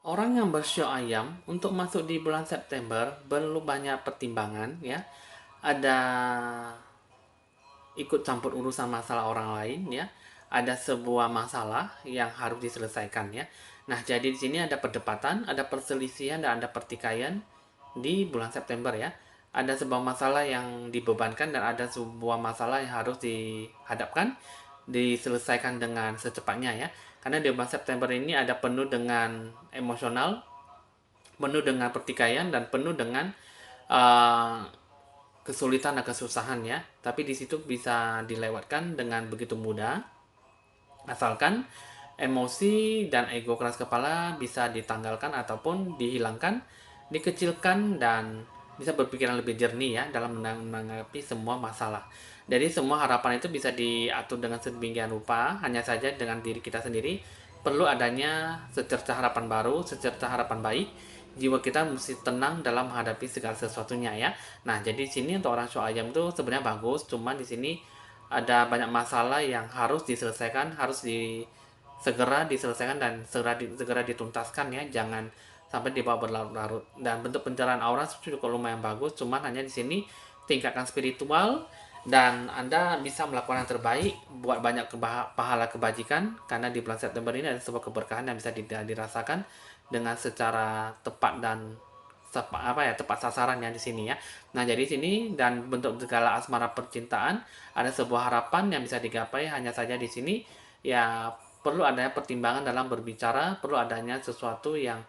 Orang yang bersio ayam untuk masuk di bulan September perlu banyak pertimbangan ya. Ada ikut campur urusan masalah orang lain ya. Ada sebuah masalah yang harus diselesaikan ya. Nah, jadi di sini ada perdebatan, ada perselisihan dan ada pertikaian di bulan September ya. Ada sebuah masalah yang dibebankan dan ada sebuah masalah yang harus dihadapkan, diselesaikan dengan secepatnya ya. Karena di bulan September ini ada penuh dengan emosional, penuh dengan pertikaian dan penuh dengan uh, kesulitan dan kesusahan ya. Tapi di situ bisa dilewatkan dengan begitu mudah, asalkan emosi dan ego keras kepala bisa ditanggalkan ataupun dihilangkan, dikecilkan dan bisa berpikiran lebih jernih ya dalam menanggapi semua masalah. Jadi semua harapan itu bisa diatur dengan sedemikian rupa, hanya saja dengan diri kita sendiri perlu adanya secerca harapan baru, secerca harapan baik. Jiwa kita mesti tenang dalam menghadapi segala sesuatunya ya. Nah, jadi di sini untuk orang show ayam itu sebenarnya bagus, cuman di sini ada banyak masalah yang harus diselesaikan, harus segera diselesaikan dan segera dituntaskan ya, jangan sampai dibawa berlarut-larut. Dan bentuk pencerahan aura cukup lumayan bagus, cuman hanya di sini tingkatkan spiritual dan Anda bisa melakukan yang terbaik buat banyak pahala kebajikan, karena di bulan September ini ada sebuah keberkahan yang bisa dirasakan dengan secara tepat dan tepat sasaran ya di sini ya. Nah, jadi sini dan bentuk segala asmara percintaan ada sebuah harapan yang bisa digapai, hanya saja di sini ya perlu adanya pertimbangan dalam berbicara, perlu adanya sesuatu yang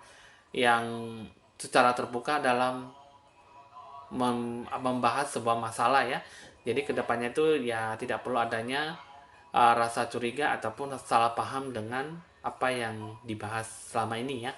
secara terbuka dalam membahas sebuah masalah ya. Jadi kedepannya itu ya tidak perlu adanya rasa curiga ataupun salah paham dengan apa yang dibahas selama ini ya.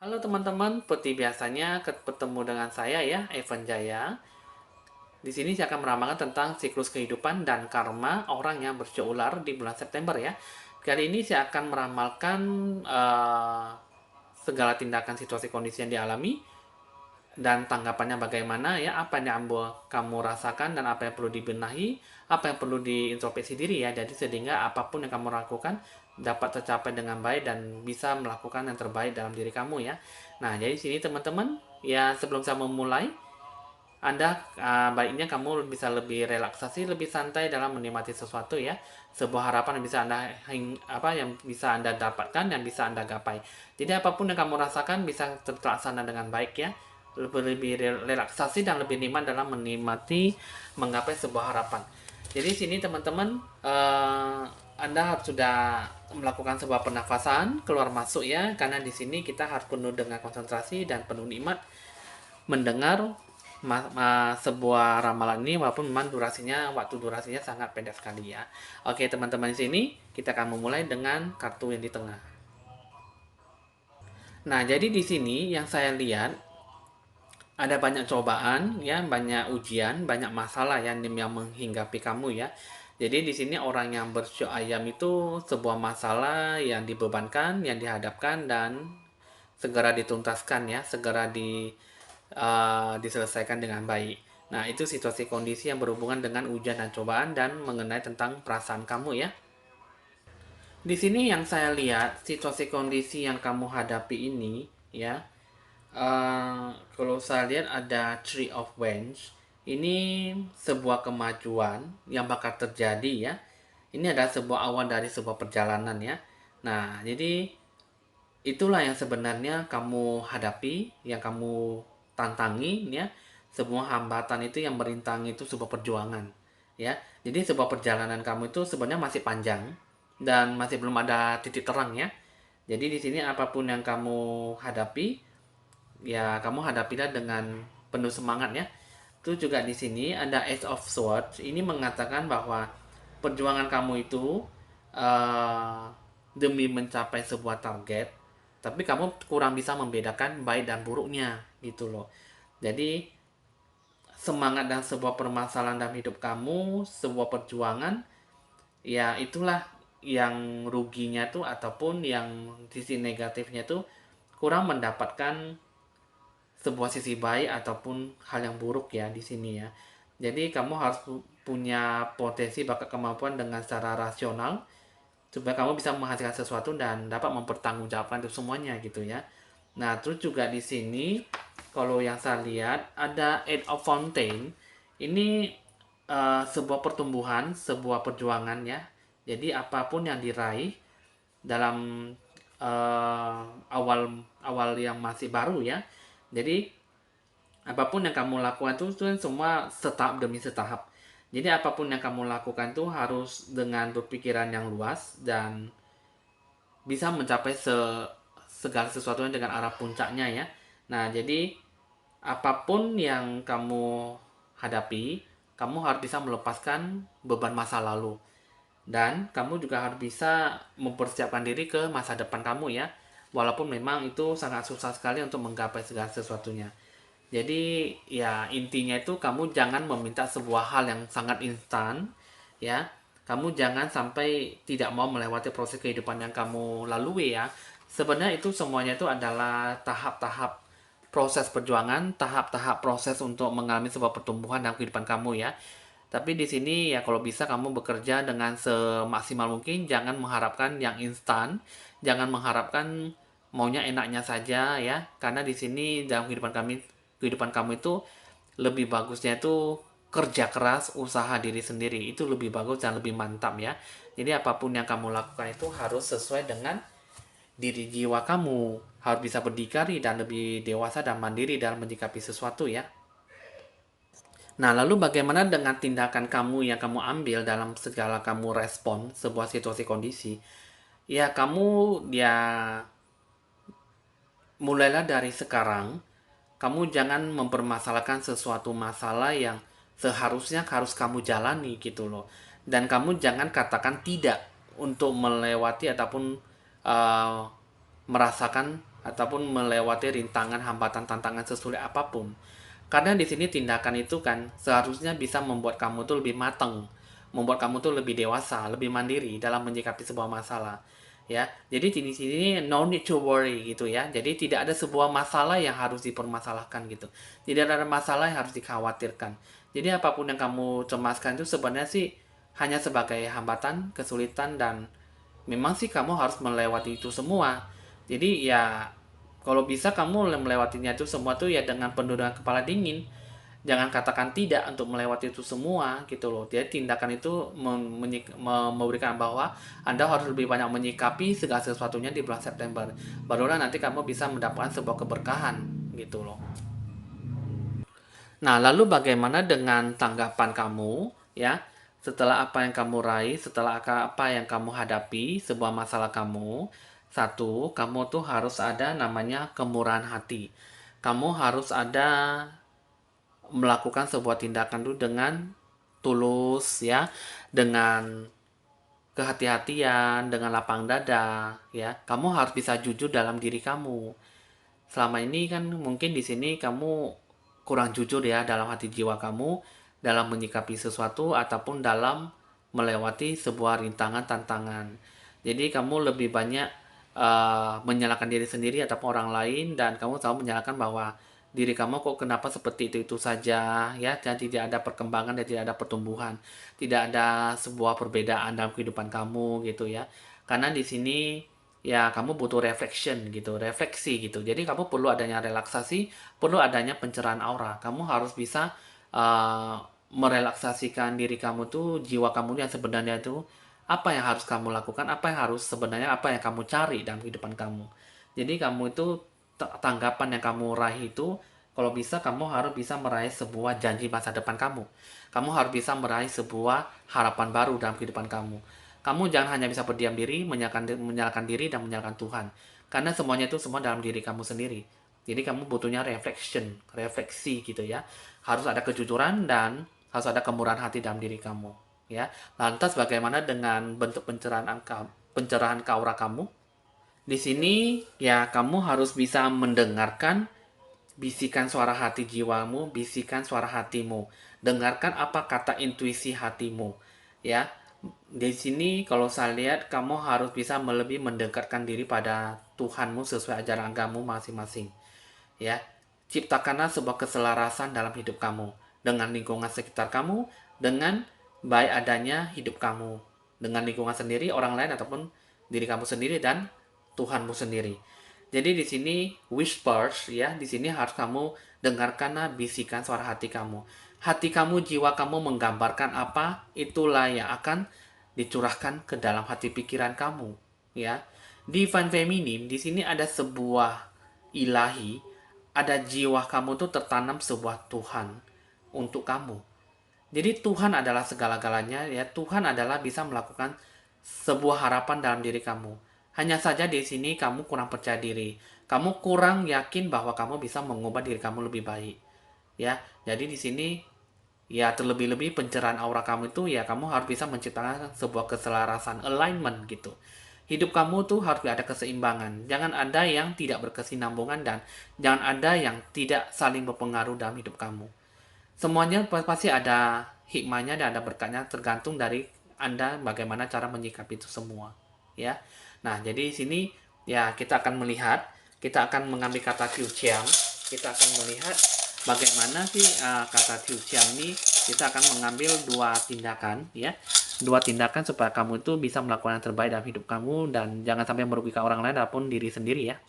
Halo teman-teman, seperti biasanya bertemu dengan saya ya, Evan Jaya. Di sini saya akan meramalkan tentang siklus kehidupan dan karma orang yang bersio ular di bulan September ya. Kali ini saya akan meramalkan segala tindakan situasi kondisi yang dialami dan tanggapannya bagaimana ya, apa yang kamu rasakan dan apa yang perlu dibenahi, apa yang perlu diintrospeksi diri ya. Jadi sehingga apapun yang kamu lakukan dapat tercapai dengan baik dan bisa melakukan yang terbaik dalam diri kamu ya. Nah, jadi sini teman-teman ya, sebelum saya memulai, anda baiknya kamu bisa lebih relaksasi, lebih santai dalam menikmati sesuatu ya. Sebuah harapan yang bisa Anda dapatkan, yang bisa Anda gapai. Jadi apapun yang kamu rasakan bisa terlaksana dengan baik ya. Lebih relaksasi dan lebih nikmat dalam menikmati menggapai sebuah harapan. Jadi sini teman-teman, Anda sudah melakukan sebuah pernafasan keluar masuk ya, karena di sini kita harus penuh dengan konsentrasi dan penuh nikmat mendengar sebuah ramalan ini, walaupun memang waktu durasinya sangat pendek sekali ya. Oke teman-teman, di sini kita akan memulai dengan kartu yang di tengah. Nah, jadi di sini yang saya lihat ada banyak cobaan ya, banyak ujian, banyak masalah yang menghinggapi kamu ya. Jadi di sini orang yang bersio ayam itu sebuah masalah yang dibebankan, yang dihadapkan dan segera dituntaskan ya, segera diselesaikan dengan baik. Nah, itu situasi kondisi yang berhubungan dengan ujian dan cobaan dan mengenai tentang perasaan kamu ya. Di sini yang saya lihat situasi kondisi yang kamu hadapi ini ya, Kalau saya lihat ada Tree of Wands. Ini sebuah kemajuan yang bakal terjadi ya. Ini adalah sebuah awal dari sebuah perjalanan ya. Nah, jadi itulah yang sebenarnya kamu hadapi, yang kamu tantangi ya. Sebuah hambatan itu yang merintangi itu sebuah perjuangan ya. Jadi sebuah perjalanan kamu itu sebenarnya masih panjang dan masih belum ada titik terang ya. Jadi di sini apapun yang kamu hadapi, ya kamu hadapilah dengan penuh semangat ya. Itu juga di sini ada Ace of Swords. Ini mengatakan bahwa perjuangan kamu itu uh, demi mencapai sebuah target, tapi kamu kurang bisa membedakan baik dan buruknya gitu loh. Jadi semangat dan sebuah permasalahan dalam hidup kamu, sebuah perjuangan, ya itulah yang ruginya tuh ataupun yang sisi negatifnya tuh kurang mendapatkan sebuah sisi baik ataupun hal yang buruk ya di sini ya. Jadi kamu harus punya potensi bakat kemampuan dengan secara rasional supaya kamu bisa menghasilkan sesuatu dan dapat mempertanggungjawabkan itu semuanya gitu ya. Nah, terus juga di sini kalau yang saya lihat ada Eight of Fountain. Ini sebuah pertumbuhan, sebuah perjuangan ya. Jadi apapun yang diraih dalam awal awal yang masih baru ya. Jadi apapun yang kamu lakukan itu kan semua setahap demi setahap. Jadi apapun yang kamu lakukan itu harus dengan berpikiran yang luas dan bisa mencapai segala sesuatunya dengan arah puncaknya ya. Nah, jadi apapun yang kamu hadapi, kamu harus bisa melepaskan beban masa lalu. Dan kamu juga harus bisa mempersiapkan diri ke masa depan kamu ya. Walaupun memang itu sangat susah sekali untuk menggapai segala sesuatunya. Jadi ya intinya itu kamu jangan meminta sebuah hal yang sangat instan ya. Kamu jangan sampai tidak mau melewati proses kehidupan yang kamu lalui ya. Sebenarnya itu semuanya itu adalah tahap-tahap proses perjuangan, tahap-tahap proses untuk mengalami sebuah pertumbuhan dalam kehidupan kamu ya. Tapi di sini ya kalau bisa kamu bekerja dengan semaksimal mungkin, jangan mengharapkan yang instan, jangan mengharapkan maunya enaknya saja ya. Karena di sini dalam kehidupan kamu itu lebih bagusnya itu kerja keras, usaha diri sendiri itu lebih bagus dan lebih mantap ya. Jadi apapun yang kamu lakukan itu harus sesuai dengan diri jiwa kamu, harus bisa berdikari dan lebih dewasa dan mandiri dalam menyikapi sesuatu ya. Nah, lalu bagaimana dengan tindakan kamu yang kamu ambil dalam segala kamu respon sebuah situasi kondisi? Ya, kamu ya mulailah dari sekarang, kamu jangan mempermasalahkan sesuatu masalah yang seharusnya harus kamu jalani gitu loh. Dan kamu jangan katakan tidak untuk melewati ataupun uh, merasakan ataupun melewati rintangan, hambatan, tantangan sesulit apapun. Karena di sini tindakan itu kan seharusnya bisa membuat kamu tuh lebih matang, membuat kamu tuh lebih dewasa, lebih mandiri dalam menyikapi sebuah masalah ya. Jadi di sini no need to worry gitu ya. Jadi tidak ada sebuah masalah yang harus dipermasalahkan gitu. Tidak ada masalah yang harus dikhawatirkan. Jadi apapun yang kamu cemaskan itu sebenarnya sih hanya sebagai hambatan, kesulitan dan memang sih kamu harus melewati itu semua. Jadi ya kalau bisa kamu melewatinya itu semua tuh ya dengan penuh dengan kepala dingin. Jangan katakan tidak untuk melewati itu semua gitu loh. Jadi tindakan itu memberikan bahwa Anda harus lebih banyak menyikapi segala sesuatunya di bulan September. Barulah nanti kamu bisa mendapatkan sebuah keberkahan gitu loh. Nah, lalu bagaimana dengan tanggapan kamu ya? Setelah apa yang kamu raih, setelah apa yang kamu hadapi, sebuah masalah kamu, satu, kamu tuh harus ada namanya kemurahan hati. Kamu harus ada melakukan sebuah tindakan itu dengan tulus ya, dengan kehati-hatian, dengan lapang dada ya. Kamu harus bisa jujur dalam diri kamu. Selama ini kan mungkin di sini kamu kurang jujur ya dalam hati jiwa kamu dalam menyikapi sesuatu ataupun dalam melewati sebuah rintangan tantangan. Jadi kamu lebih banyak menyalahkan diri sendiri ataupun orang lain dan kamu selalu menyalahkan bahwa diri kamu kok kenapa seperti itu saja ya dan tidak ada perkembangan dan tidak ada pertumbuhan, tidak ada sebuah perbedaan dalam kehidupan kamu gitu ya. Karena di sini ya kamu butuh reflection gitu, refleksi gitu. Jadi kamu perlu adanya relaksasi, perlu adanya pencerahan aura. Kamu harus bisa uh, merelaksasikan diri kamu tuh, jiwa kamu yang sebenarnya tuh apa yang harus kamu lakukan, apa yang harus sebenarnya apa yang kamu cari dalam kehidupan kamu. Jadi kamu itu tanggapan yang kamu raih itu kalau bisa kamu harus bisa meraih sebuah janji masa depan kamu. Kamu harus bisa meraih sebuah harapan baru dalam kehidupan kamu. Kamu jangan hanya bisa berdiam diri, menyalahkan diri dan menyalahkan Tuhan. Karena semuanya itu semua dalam diri kamu sendiri. Jadi kamu butuhnya reflection, refleksi gitu ya. Harus ada kejujuran dan harus ada kemurahan hati dalam diri kamu. Ya, lantas bagaimana dengan bentuk pencerahan ke aura kamu? Di sini ya kamu harus bisa mendengarkan bisikan suara hati jiwamu, bisikan suara hatimu. Dengarkan apa kata intuisi hatimu. Ya, di sini kalau saya lihat kamu harus bisa lebih mendekatkan diri pada Tuhanmu sesuai ajaran agamamu masing-masing. Ya, ciptakanlah sebuah keselarasan dalam hidup kamu dengan lingkungan sekitar kamu, dengan baik adanya hidup kamu, dengan lingkungan sendiri, orang lain ataupun diri kamu sendiri dan Tuhanmu sendiri. Jadi di sini whispers ya, di sini harus kamu dengarkanlah bisikan suara hati kamu. Hati kamu, jiwa kamu menggambarkan apa, itulah yang akan dicurahkan ke dalam hati pikiran kamu, ya. Divine Feminine di sini ada sebuah ilahi, ada jiwa kamu tuh tertanam sebuah Tuhan untuk kamu. Jadi Tuhan adalah segala-galanya ya. Tuhan adalah bisa melakukan sebuah harapan dalam diri kamu. Hanya saja di sini kamu kurang percaya diri. Kamu kurang yakin bahwa kamu bisa mengubah diri kamu lebih baik. Ya, jadi di sini ya terlebih-lebih pencerahan aura kamu itu ya kamu harus bisa menciptakan sebuah keselarasan, alignment gitu. Hidup kamu tuh harus ada keseimbangan. Jangan ada yang tidak berkesinambungan dan jangan ada yang tidak saling berpengaruh dalam hidup kamu. Semuanya pasti ada hikmahnya dan ada berkatnya tergantung dari Anda bagaimana cara menyikapi itu semua, ya. Nah, jadi di sini ya kita akan melihat, kita akan mengambil kata Qiuqiang, kita akan melihat bagaimana sih kata Qiuqiang ini kita akan mengambil dua tindakan ya. Dua tindakan supaya kamu itu bisa melakukan yang terbaik dalam hidup kamu dan jangan sampai merugikan orang lain ataupun diri sendiri ya.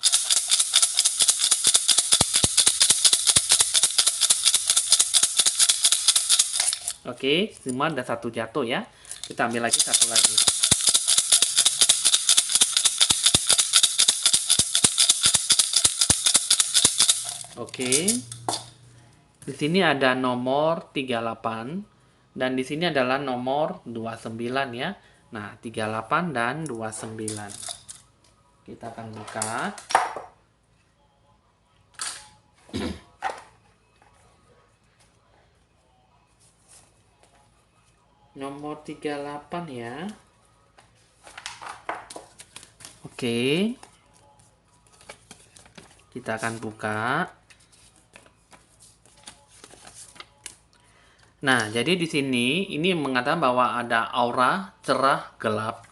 Oke, semua ada satu jatuh ya. Kita ambil lagi satu lagi. Oke. Di sini ada nomor 38 dan di sini adalah nomor 29 ya. Nah, 38 dan 29. Kita akan buka. Nomor 38 ya. Oke. Kita akan buka. Nah, jadi di sini ini mengatakan bahwa ada aura cerah gelap.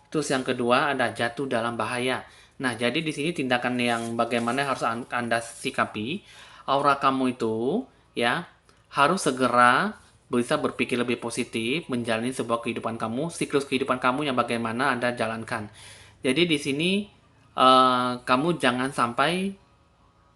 Terus yang kedua ada jatuh dalam bahaya. Nah, jadi di sini tindakan yang bagaimana harus Anda sikapi, aura kamu itu ya harus segera bisa berpikir lebih positif, menjalani sebuah kehidupan kamu, siklus kehidupan kamu yang bagaimana Anda jalankan. Jadi di sini kamu jangan sampai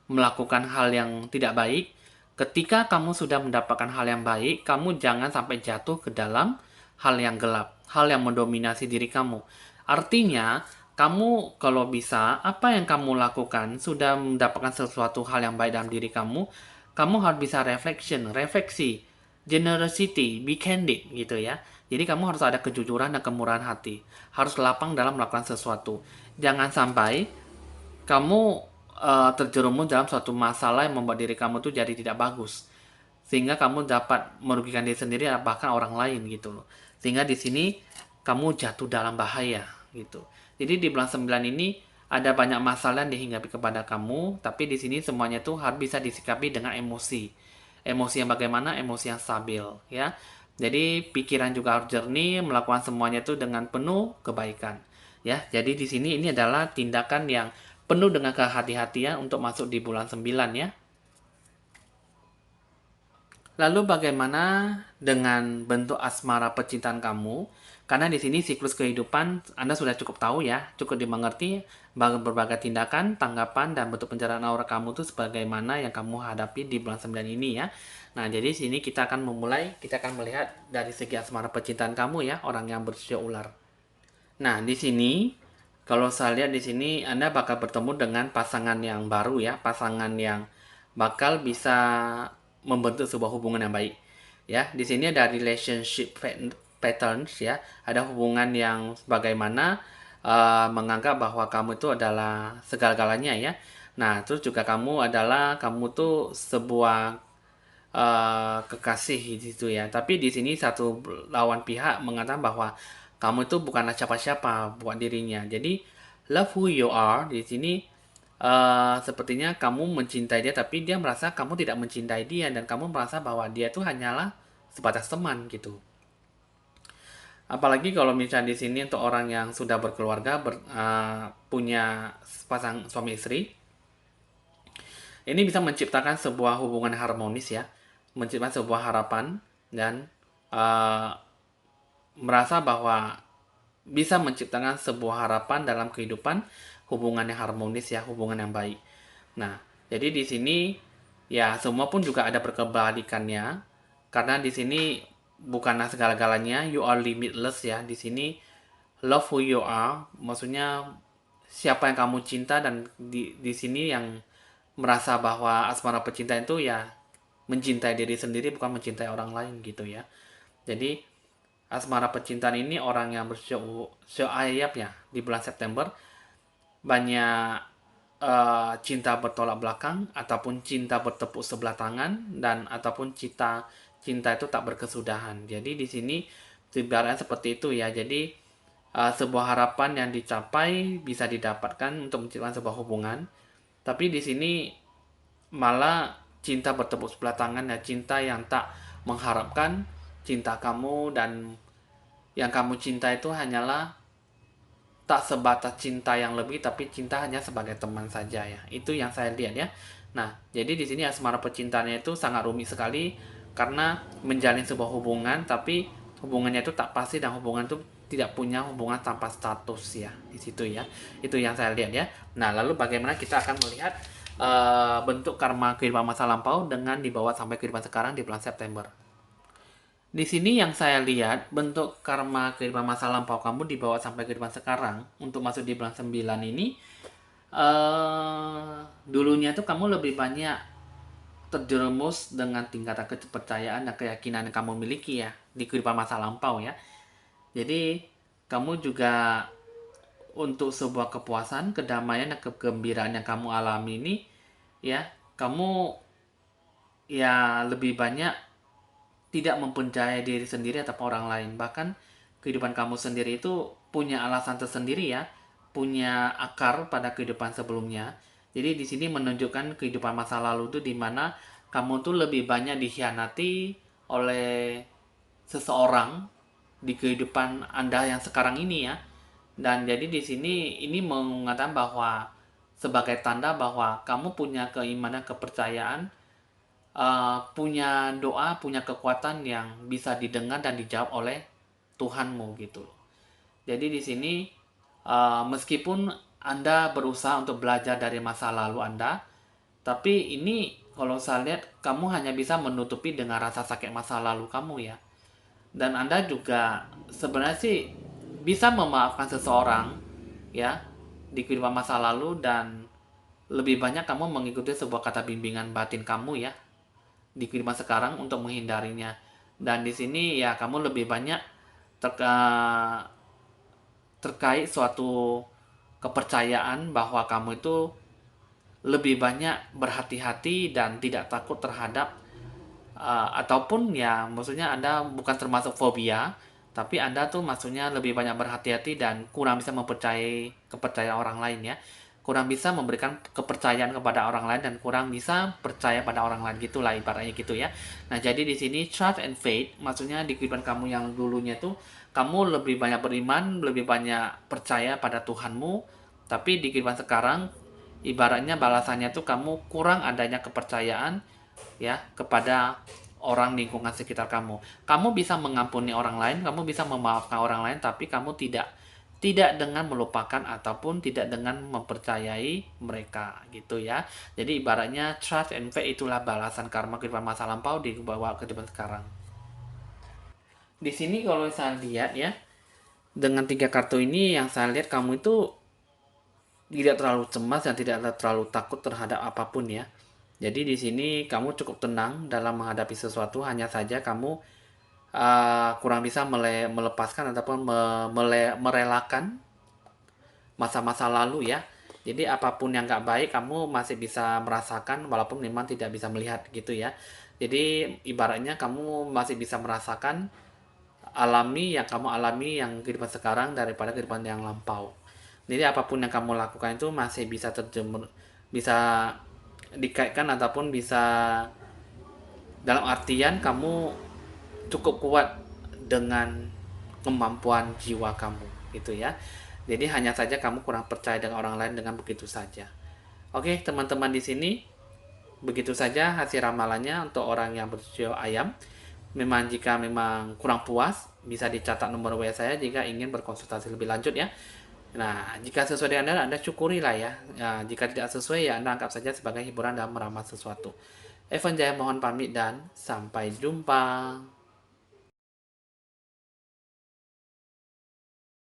melakukan hal yang tidak baik. Ketika kamu sudah mendapatkan hal yang baik, kamu jangan sampai jatuh ke dalam hal yang gelap, hal yang mendominasi diri kamu. Artinya, kamu kalau bisa, apa yang kamu lakukan sudah mendapatkan sesuatu hal yang baik dalam diri kamu harus bisa refleksi, generosity, be candid gitu ya. Jadi kamu harus ada kejujuran dan kemurahan hati. Harus lapang dalam melakukan sesuatu. Jangan sampai kamu terjerumus dalam suatu masalah yang membuat diri kamu tuh jadi tidak bagus sehingga kamu dapat merugikan diri sendiri bahkan orang lain gitu loh, sehingga di sini kamu jatuh dalam bahaya gitu. Jadi di bulan 9 ini ada banyak masalah yang dihinggapi kepada kamu, tapi di sini semuanya tuh harus bisa disikapi dengan emosi yang bagaimana, emosi yang stabil ya. Jadi pikiran juga harus jernih, melakukan semuanya tuh dengan penuh kebaikan ya. Jadi di sini ini adalah tindakan yang penuh dengan kehati-hatian untuk masuk di bulan 9 ya. Lalu bagaimana dengan bentuk asmara percintaan kamu? Karena di sini siklus kehidupan Anda sudah cukup tahu ya, cukup dimengerti berbagai tindakan, tanggapan, dan bentuk pencerahan aura kamu itu sebagaimana yang kamu hadapi di bulan 9 ini ya. Nah, jadi sini kita akan kita akan melihat dari segi asmara percintaan kamu ya, orang yang berusia ular. Nah, di sini kalau saya lihat di sini Anda bakal bertemu dengan pasangan yang baru ya, pasangan yang bakal bisa membentuk sebuah hubungan yang baik. Ya, di sini ada patterns ya, ada hubungan yang bagaimana menganggap bahwa kamu itu adalah segala-galanya ya. Nah, terus juga kamu tuh sebuah kekasih gitu ya. Tapi di sini satu lawan pihak mengatakan bahwa kamu itu bukanlah siapa-siapa buat dirinya. Jadi love who you are di sini sepertinya kamu mencintai dia tapi dia merasa kamu tidak mencintai dia dan kamu merasa bahwa dia itu hanyalah sebatas teman gitu. Apalagi kalau misalnya di sini untuk orang yang sudah berkeluarga, punya pasang suami istri, ini bisa menciptakan sebuah hubungan harmonis ya, menciptakan sebuah harapan dan uh, merasa bahwa bisa menciptakan sebuah harapan dalam kehidupan, hubungan yang harmonis ya, hubungan yang baik. Nah, jadi di sini ya semua pun juga ada perkebalikannya karena di sini bukanlah segala-galanya, you are limitless ya. Di sini love who you are, maksudnya siapa yang kamu cinta dan di sini yang merasa bahwa asmara pecinta itu ya mencintai diri sendiri bukan mencintai orang lain gitu ya. Jadi asmara percintaan ini orang yang bersyok ya di bulan September banyak cinta bertolak belakang ataupun cinta bertepuk sebelah tangan dan ataupun cinta cinta itu tak berkesudahan. Jadi di sini ibaratnya seperti itu ya. Jadi sebuah harapan yang dicapai bisa didapatkan untuk menciptakan sebuah hubungan. Tapi di sini malah cinta bertepuk sebelah tangan ya, cinta yang tak mengharapkan cinta kamu dan yang kamu cinta itu hanyalah tak sebatas cinta yang lebih tapi cinta hanya sebagai teman saja ya. Itu yang saya lihat ya. Nah, jadi di sini asmara percintaannya itu sangat rumit sekali karena menjalin sebuah hubungan tapi hubungannya itu tak pasti dan hubungan itu tidak punya hubungan tanpa status ya di situ ya. Itu yang saya lihat ya. Nah, lalu bagaimana kita akan melihat bentuk karma kehidupan masa lampau dengan dibawa sampai kehidupan sekarang di bulan September. Di sini yang saya lihat bentuk karma kehidupan masa lampau kamu dibawa sampai kehidupan sekarang untuk masuk di bulan 9 ini dulunya tuh kamu lebih banyak terjerumus dengan tingkatan kepercayaan dan keyakinan yang kamu miliki ya di kehidupan masa lampau ya. Jadi kamu juga untuk sebuah kepuasan, kedamaian dan kegembiraan yang kamu alami ini ya, kamu ya lebih banyak tidak mempercayai diri sendiri atau orang lain. Bahkan kehidupan kamu sendiri itu punya alasan tersendiri ya, punya akar pada kehidupan sebelumnya. Jadi di sini menunjukkan kehidupan masa lalu itu di mana kamu tuh lebih banyak dikhianati oleh seseorang di kehidupan Anda yang sekarang ini ya. Dan jadi di sini ini mengatakan bahwa sebagai tanda bahwa kamu punya keimanan, kepercayaan, punya doa, punya kekuatan yang bisa didengar dan dijawab oleh Tuhanmu gitu. Jadi di sini meskipun Anda berusaha untuk belajar dari masa lalu Anda, tapi ini kalau saya lihat kamu hanya bisa menutupi dengan rasa sakit masa lalu kamu ya. Dan Anda juga sebenarnya sih bisa memaafkan seseorang ya di kehidupan masa lalu dan lebih banyak kamu mengikuti sebuah kata bimbingan batin kamu ya di kehidupan sekarang untuk menghindarinya. Dan di sini ya kamu lebih banyak terkait suatu kepercayaan bahwa kamu itu lebih banyak berhati-hati dan tidak takut terhadap ataupun ya maksudnya Anda bukan termasuk fobia tapi Anda tuh maksudnya lebih banyak berhati-hati dan kurang bisa mempercayai kepercayaan orang lain ya, kurang bisa memberikan kepercayaan kepada orang lain dan kurang bisa percaya pada orang lain gitulah ibaratnya gitu ya. Nah jadi di sini trust and faith maksudnya di kehidupan kamu yang dulunya tuh kamu lebih banyak beriman, lebih banyak percaya pada Tuhanmu, tapi di kehidupan sekarang ibaratnya balasannya tuh kamu kurang adanya kepercayaan ya kepada orang lingkungan sekitar kamu. Kamu bisa mengampuni orang lain, kamu bisa memaafkan orang lain, tapi kamu tidak dengan melupakan ataupun tidak dengan mempercayai mereka gitu ya. Jadi ibaratnya trust and faith itulah balasan karma kehidupan masa lampau dibawa ke kehidupan sekarang. Di sini kalau saya lihat ya, dengan 3 kartu ini yang saya lihat kamu itu tidak terlalu cemas dan tidak terlalu takut terhadap apapun ya. Jadi di sini kamu cukup tenang dalam menghadapi sesuatu, hanya saja kamu kurang bisa melepaskan ataupun merelakan masa-masa lalu ya. Jadi apapun yang nggak baik kamu masih bisa merasakan walaupun memang tidak bisa melihat gitu ya. Jadi ibaratnya kamu masih bisa merasakan alami yang kehidupan sekarang daripada kehidupan yang lampau. Jadi apapun yang kamu lakukan itu masih bisa bisa dikaitkan ataupun bisa dalam artian kamu cukup kuat dengan kemampuan jiwa kamu gitu ya. Jadi hanya saja kamu kurang percaya dengan orang lain dengan begitu saja. Oke, teman-teman di sini begitu saja hasil ramalannya untuk orang yang bersio ayam. Memang jika memang kurang puas, bisa dicatat nomor WA saya jika ingin berkonsultasi lebih lanjut ya. Nah, jika sesuai dengan Anda syukurilah ya. Nah, jika tidak sesuai ya Anda anggap saja sebagai hiburan dalam meramal sesuatu. Evan Jaya mohon pamit dan sampai jumpa.